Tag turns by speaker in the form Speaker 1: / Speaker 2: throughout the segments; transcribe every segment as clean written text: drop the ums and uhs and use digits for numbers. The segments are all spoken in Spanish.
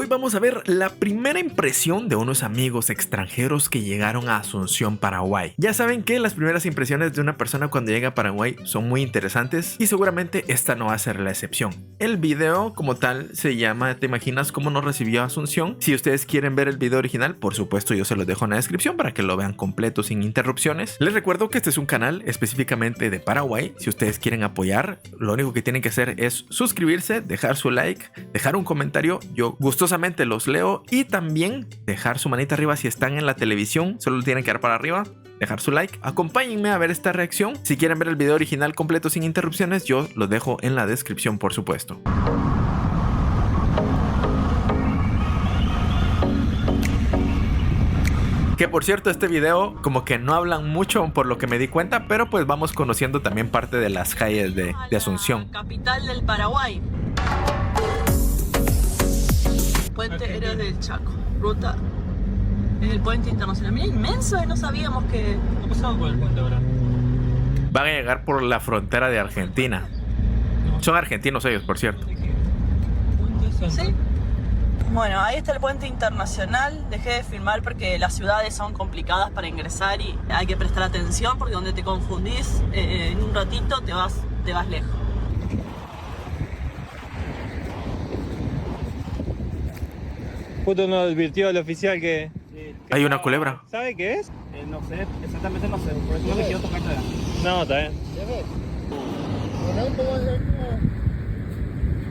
Speaker 1: Hoy vamos a ver la primera impresión de unos amigos extranjeros que llegaron a Asunción, Paraguay. Ya saben que las primeras impresiones de una persona cuando llega a Paraguay son muy interesantes y seguramente esta no va a ser la excepción. El video como tal se llama ¿Te imaginas cómo nos recibió Asunción? Si ustedes quieren ver el video original, por supuesto yo se los dejo en la descripción para que lo vean completo sin interrupciones. Les recuerdo que este es un canal específicamente de Paraguay. Si ustedes quieren apoyar, lo único que tienen que hacer es suscribirse, dejar su like, dejar un comentario. Yo gustosamente los leo y también dejar su manita arriba si están en la televisión. Solo tienen que dar para arriba, dejar su like. Acompáñenme a ver esta reacción. Si quieren ver el video original completo sin interrupciones, yo lo dejo en la descripción, por supuesto. Que por cierto, este video como que no hablan mucho por lo que me di cuenta, pero pues vamos conociendo también parte de las calles de Asunción.
Speaker 2: Capital del Paraguay. Puente Héroes del Chaco. Ruta. Es el puente internacional. Mira, inmenso, no sabíamos que...
Speaker 3: ¿Qué ha pasado con el puente ahora?
Speaker 1: Van a llegar por la frontera de Argentina. Son argentinos ellos, por cierto.
Speaker 2: Sí. Bueno, ahí está el puente internacional. Dejé de filmar porque las ciudades son complicadas para ingresar y hay que prestar atención porque donde te confundís, en un ratito te vas lejos.
Speaker 3: Justo nos advirtió el oficial que
Speaker 1: Hay una culebra.
Speaker 3: ¿Sabe qué es?
Speaker 4: No sé, exactamente no sé, por eso no me quiero tocar todavía.
Speaker 3: No, está bien.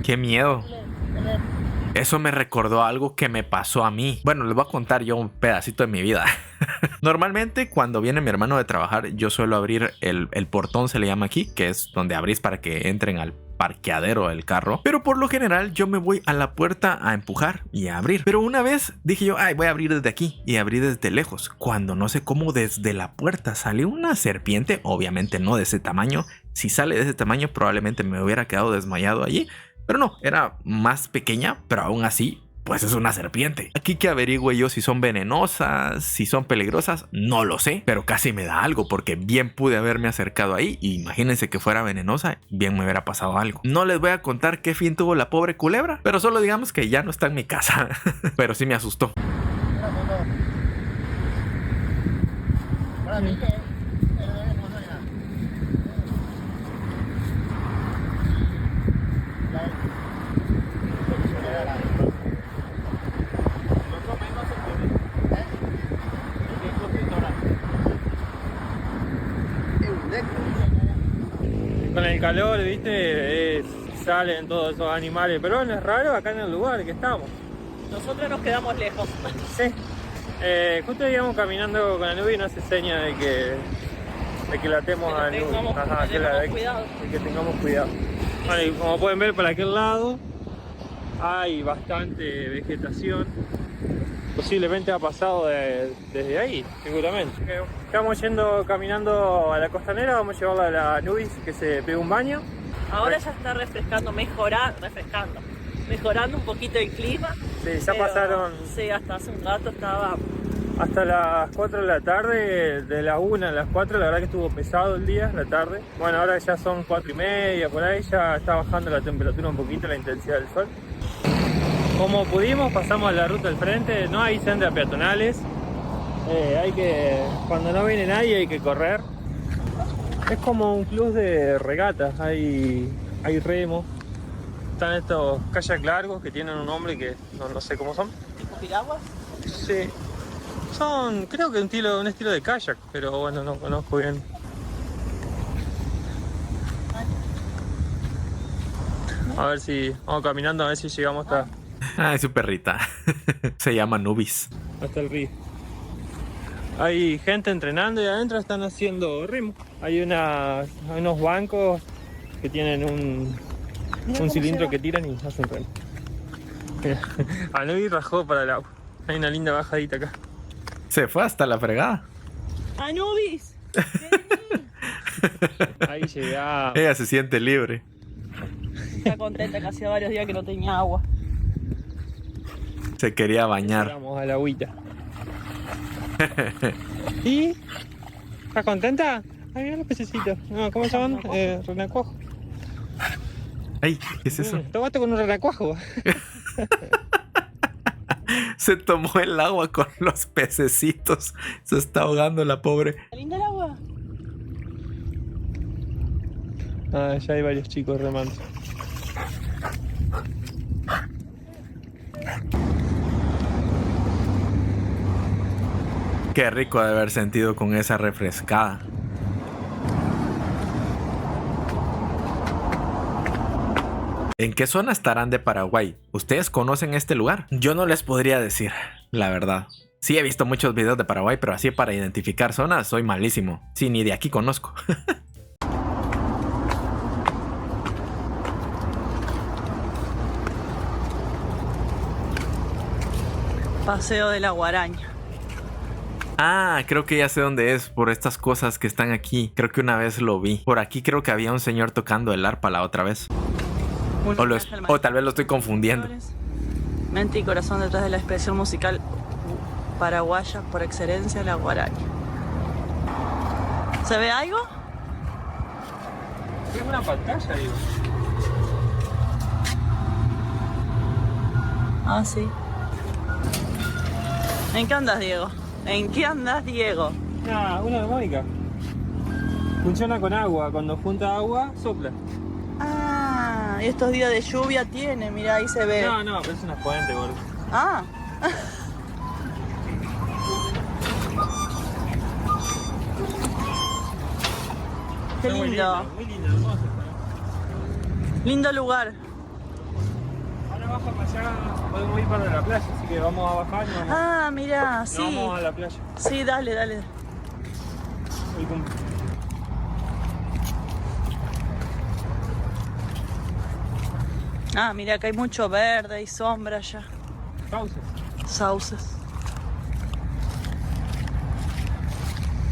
Speaker 1: ¡Qué miedo! Eso me recordó algo que me pasó a mí. Bueno, les voy a contar yo un pedacito de mi vida. Normalmente cuando viene mi hermano de trabajar, yo suelo abrir el portón, se le llama aquí, que es donde abrís para que entren al parqueadero del carro. Pero por lo general yo me voy a la puerta a empujar y a abrir. Pero una vez dije yo, ay, voy a abrir desde aquí, y abrí desde lejos. Cuando no sé cómo desde la puerta salió una serpiente, obviamente no de ese tamaño. Si sale de ese tamaño probablemente me hubiera quedado desmayado allí. Pero no, era más pequeña, pero aún así, pues es una serpiente. Aquí que averigüe yo si son venenosas, si son peligrosas, no lo sé. Pero casi me da algo porque bien pude haberme acercado ahí. Y imagínense que fuera venenosa, bien me hubiera pasado algo. No les voy a contar qué fin tuvo la pobre culebra, pero solo digamos que ya no está en mi casa. Pero sí me asustó.
Speaker 3: Con el calor, viste, salen todos esos animales, pero no es raro acá en el lugar que estamos.
Speaker 2: Nosotros nos quedamos lejos.
Speaker 3: Sí. Justo íbamos caminando con la nube y nos hace seña de que la atemos a la nube. Ajá, de que tengamos cuidado. Bueno, y como pueden ver, para aquel lado hay bastante vegetación. Posiblemente ha pasado desde ahí, seguramente. Estamos yendo caminando a la costanera, vamos a llevarla a la Nubis que se pegue un baño.
Speaker 2: Ahora ya está refrescando un poquito el clima.
Speaker 3: Sí, ya pasaron.
Speaker 2: Sí, hasta hace un rato estaba.
Speaker 3: Hasta las 4 de la tarde, de la 1 a las 4, la verdad que estuvo pesado el día, la tarde. Bueno, ahora ya son 4:30, por ahí ya está bajando la temperatura un poquito, la intensidad del sol. Como pudimos, pasamos a la ruta al frente, no hay sendas peatonales. Cuando no viene nadie hay que correr. Es como un club de regatas, hay remos. Están estos kayak largos que tienen un nombre que no sé cómo son.
Speaker 2: ¿Tipo piraguas?
Speaker 3: Sí. Son, creo que un estilo de kayak, pero bueno, no conozco bien. A ver si vamos caminando, a ver si llegamos hasta...
Speaker 1: Ah, es su perrita. Se llama Nubis.
Speaker 3: Hasta el río. Hay gente entrenando y adentro están haciendo remo. Hay unos bancos que tienen un cilindro que tiran y hacen remo. Mira, a Nubis rajó para el agua. Hay una linda bajadita acá.
Speaker 1: Se fue hasta la fregada.
Speaker 2: ¡Anubis!
Speaker 3: Ahí llega.
Speaker 1: Ella se siente libre.
Speaker 2: Está contenta que hacía varios días que no tenía agua.
Speaker 1: Se quería bañar.
Speaker 3: Vamos a la agüita. ¿Y? ¿Estás contenta? Ay, mira los pececitos. No, ¿cómo se llaman? Renacuajo.
Speaker 1: Ay, ¿qué es eso?
Speaker 3: Tomaste con un renacuajo.
Speaker 1: Se tomó el agua con los pececitos. Se está ahogando la pobre.
Speaker 2: ¿Está linda el agua?
Speaker 3: Ah, ya hay varios chicos remando.
Speaker 1: Qué rico de haber sentido con esa refrescada. ¿En qué zona estarán de Paraguay? ¿Ustedes conocen este lugar? Yo no les podría decir, la verdad. Sí he visto muchos videos de Paraguay, pero así para identificar zonas soy malísimo. Sí, ni de aquí conozco.
Speaker 2: Paseo de la Guaraña.
Speaker 1: Ah, creo que ya sé dónde es, por estas cosas que están aquí. Creo que una vez lo vi. Por aquí creo que había un señor tocando el arpa la otra vez. O tal vez lo estoy confundiendo.
Speaker 2: Mente y corazón detrás de la expresión musical paraguaya por excelencia, la guaraña. ¿Se ve algo?
Speaker 3: Es una pantalla, digo.
Speaker 2: Ah, sí. ¿En qué andas, Diego? ¿En qué andas, Diego?
Speaker 3: Una armónica. Funciona con agua. Cuando junta agua, sopla.
Speaker 2: Ah, y estos días de lluvia tiene, mira, ahí se ve.
Speaker 3: No, pero es una fuente, gordo.
Speaker 2: Ah. Qué lindo.
Speaker 3: Muy lindo, hermoso.
Speaker 2: Lindo lugar.
Speaker 3: Ahora baja para allá, podemos ir para la playa, así que vamos a bajar y vamos.
Speaker 2: Ah, mira, sí.
Speaker 3: Vamos a la playa.
Speaker 2: Sí, dale.
Speaker 3: El cumple.
Speaker 2: Ah, mira, acá hay mucho verde y sombra ya. Sauces.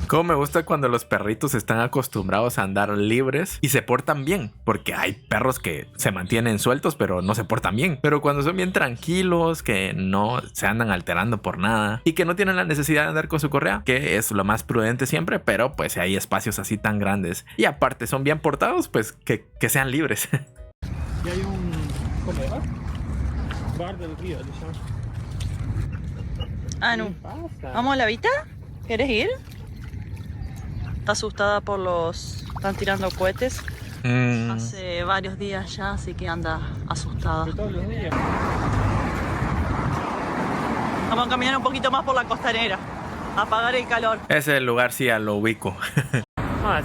Speaker 1: Como me gusta cuando los perritos están acostumbrados a andar libres y se portan bien, porque hay perros que se mantienen sueltos pero no se portan bien, pero cuando son bien tranquilos, que no se andan alterando por nada y que no tienen la necesidad de andar con su correa, que es lo más prudente siempre, pero pues si hay espacios así tan grandes y aparte son bien portados, pues que sean libres.
Speaker 3: Y hay un... ¿cómo se llama? Bar del río, le llaman.
Speaker 2: Ah, no.
Speaker 3: ¿Qué pasa?
Speaker 2: ¿Vamos a la Vita? ¿Quieres ir? Está asustada por los... Están tirando cohetes. Hace varios días ya, así que anda asustada.
Speaker 3: De todos los días.
Speaker 2: Vamos a caminar un poquito más por la costanera. A apagar el calor.
Speaker 1: Ese lugar sí ya lo ubico.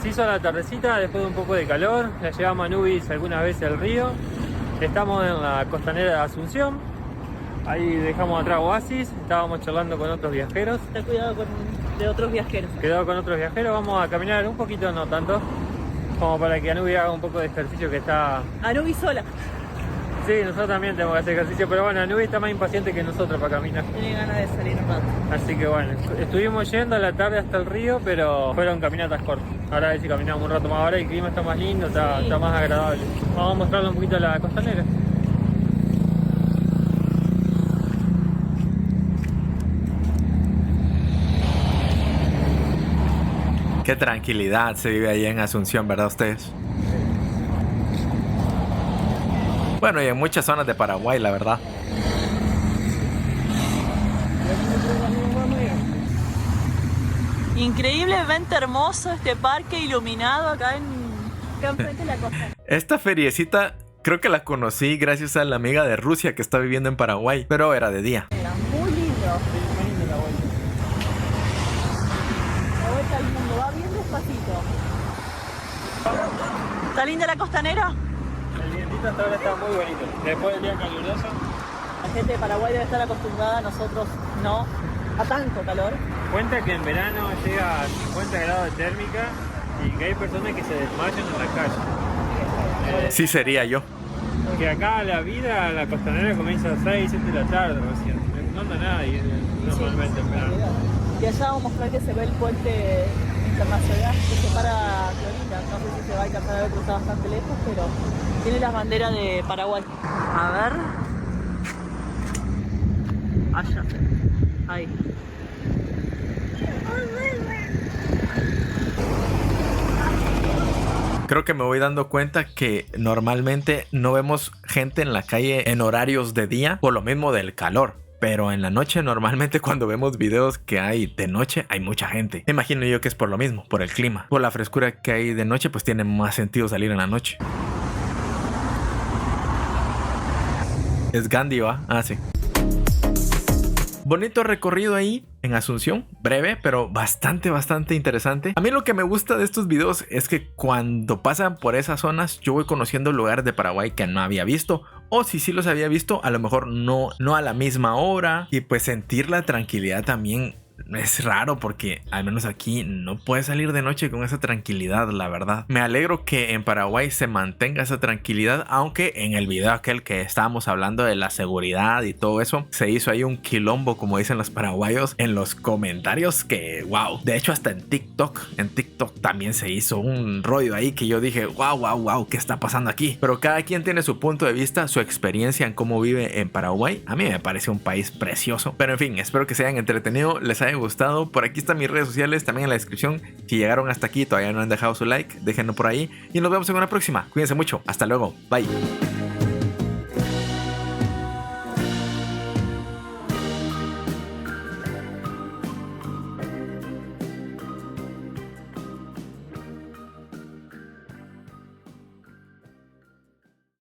Speaker 3: Se hizo la tardecita después de un poco de calor. La llevamos a Nubis algunas veces al río. Estamos en la costanera de Asunción. Ahí dejamos atrás Oasis. Estábamos charlando con otros viajeros.
Speaker 2: Ten cuidado de otros viajeros.
Speaker 3: Quedado con otros viajeros. Vamos a caminar un poquito, no tanto, como para que Anubi haga un poco de ejercicio que está...
Speaker 2: Anubi sola.
Speaker 3: Sí, nosotros también tenemos que hacer ejercicio, pero bueno, Anubi está más impaciente que nosotros para caminar.
Speaker 2: Tiene ganas de salir un rato.
Speaker 3: Así que bueno, estuvimos yendo a la tarde hasta el río, pero fueron caminatas cortas. Ahora a ver si caminamos un rato más. Ahora el clima está más lindo, está más agradable. Vamos a mostrarle un poquito la costanera.
Speaker 1: Qué tranquilidad se vive allá en Asunción, ¿verdad ustedes? Bueno, y en muchas zonas de Paraguay, la verdad.
Speaker 2: Increíblemente hermoso este parque iluminado acá enfrente de la costa.
Speaker 1: Esta feriecita creo que la conocí gracias a la amiga de Rusia que está viviendo en Paraguay, pero era de día.
Speaker 2: Era muy lindo.
Speaker 3: Muy linda la vuelta.
Speaker 2: La vuelta al mundo, va bien despacito. ¿Está linda la costanera?
Speaker 3: El vientito hasta ahora está muy bonito. Después del día caluroso.
Speaker 2: La gente de Paraguay debe estar acostumbrada, nosotros no, a tanto calor.
Speaker 3: Cuenta que en verano llega a 50 grados de térmica y que hay personas que se desmayan en la calle.
Speaker 1: Sí sería yo.
Speaker 3: Que acá la vida, la costanera comienza a 6, 7 de la tarde recién. No anda nadie normalmente en verano.
Speaker 2: Y allá vamos a mostrar que se ve el puente internacional que separa Florida. No sé si se va a alcanzar a ver porque está bastante lejos, pero tiene las banderas de Paraguay. A ver. Allá. Ahí.
Speaker 1: Creo que me voy dando cuenta que normalmente no vemos gente en la calle en horarios de día por lo mismo del calor. pero en la noche normalmente cuando vemos videos que hay de noche hay mucha gente. Me imagino yo que es por lo mismo, por el clima. Por la frescura que hay de noche, pues tiene más sentido salir en la noche. Es Gandhi, ¿va? Ah, sí. Bonito recorrido ahí en Asunción, breve, pero bastante interesante. A mí lo que me gusta de estos videos es que cuando pasan por esas zonas yo voy conociendo lugares de Paraguay que no había visto, o si sí los había visto, a lo mejor no a la misma hora, y pues sentir la tranquilidad también. Es raro porque al menos aquí no puedes salir de noche con esa tranquilidad, la verdad. Me alegro que en Paraguay se mantenga esa tranquilidad, aunque en el video aquel que estábamos hablando de la seguridad y todo eso, se hizo ahí un quilombo, como dicen los paraguayos, en los comentarios que wow. De hecho hasta en TikTok también se hizo un rollo ahí que yo dije wow, ¿qué está pasando aquí? Pero cada quien tiene su punto de vista, su experiencia en cómo vive en Paraguay. A mí me parece un país precioso. Pero en fin, espero que se hayan entretenido, les haya gustado. Por aquí están mis redes sociales también en la descripción. Si llegaron hasta aquí y todavía no han dejado su like, déjenlo por ahí y nos vemos en una próxima. Cuídense mucho, hasta luego, bye.